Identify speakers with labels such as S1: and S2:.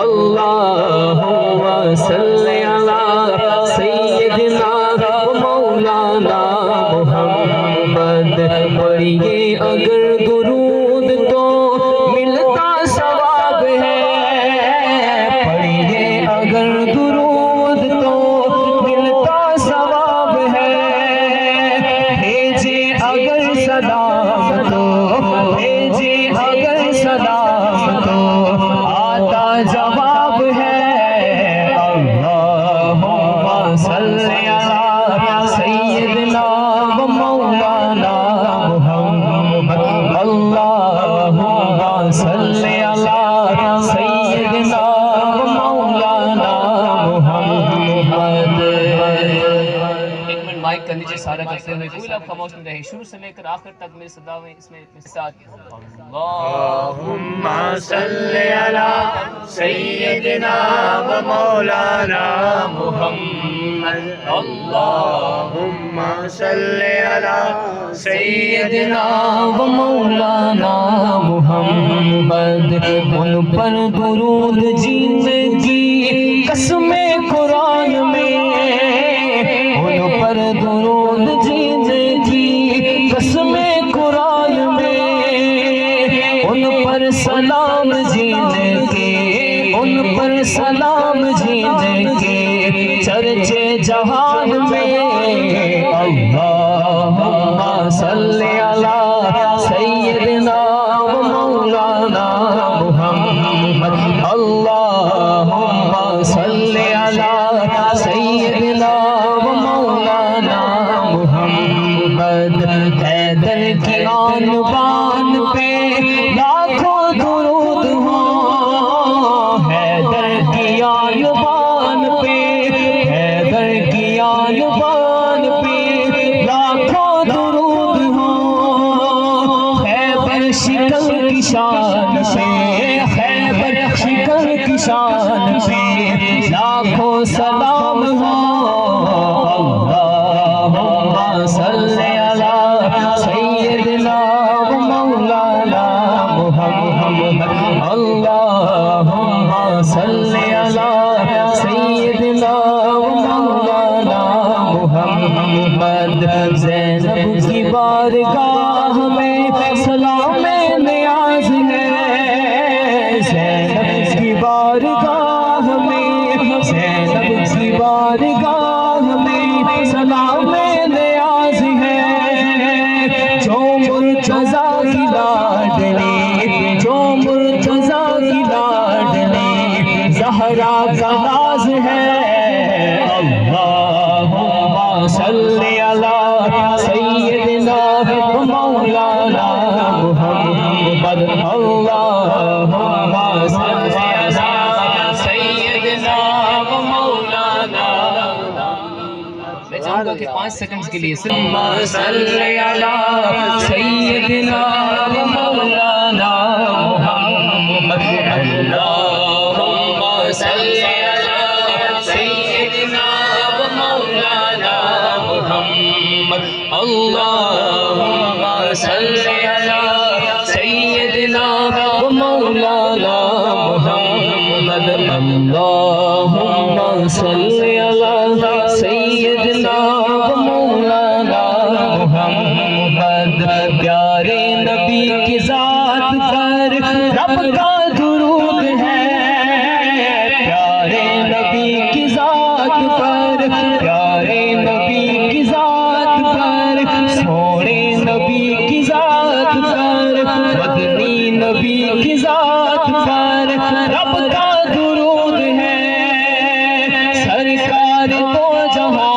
S1: اللہم صلی علی سیدنا مولانا محمد پڑھیے اگر درود تو ملتا ثواب ہے پڑھیے اگر درود تو ملتا ثواب ہے بھیجے اگر سلام تو بھیجے اگر سلام تو آتا جواب ہے اللہم صلی علی سیدنا و مولانا محمد اللہم صلی علی سیدنا و مولانا محمد۔ ایک منٹ مائک کر لیجیے سارا کرتے ہوئے، کوئی لوگ خاموش نہ رہے، شروع سے لے کر آخر تک میری صدا میں اس میں ساتھ
S2: اللہم صلی علی سیدنا و مولانا محمد اللہم صلی علی
S1: سیدنا و مولانا محمد ان پر درود جینے کی قسم قرآن میں ان پر درود جینے کی قسم قرآن میں ان پر سلام جینے کے ان پر سلام جینے کے چرچے جہان میں اللہم صلی علی سیدنا و مولانا محمد اللہم صلی علی سیدنا و مولانا محمد حیدر کی آن بان پہ لاکھوں درود ہوں حیدر کی آن بان پہ حیدر کی آن بان پہ لاکھوں درود ہوں خیبر شکل کی شان پہ خیبر شکل کی شان پہ لاکھوں سلام ہوں اللہم صلی علی سیدنا و مولانا محمد اللہم صلی علی سیدنا و مولانا محمد زینب کی بارگاہ میں سلام نیاز ہے زینب کی بارگاہ میں زینب کی بارگاہ میں سلام نیاز ہے جو مرتضیٰ کی لاڈلی جو مرتضیٰ کی لاڈلی زہرا کا ناز ہے اللہم صلی علی سیدنا و مولانا محمد اللہم صلی علی سیدنا و مولانا میں چاہوں گا کہ 5 سیکنڈز کے لیے صلی علی سیدنا و مولانا محمد اللہم صلی علی سیدنا و مولانا محمد اللہم صلی علی سیدنا و مولانا محمد اللہم صلی علی سیدنا و مولانا محمد پیارے نبی کی ذات پر رب کا درود ہے پیارے نبی کی ذات پر پیارے نبی کی ذات پر سونے نبی کی ذات پر مدنی نبی کی ذات پر رب کا درود ہے سرکار دو جہاں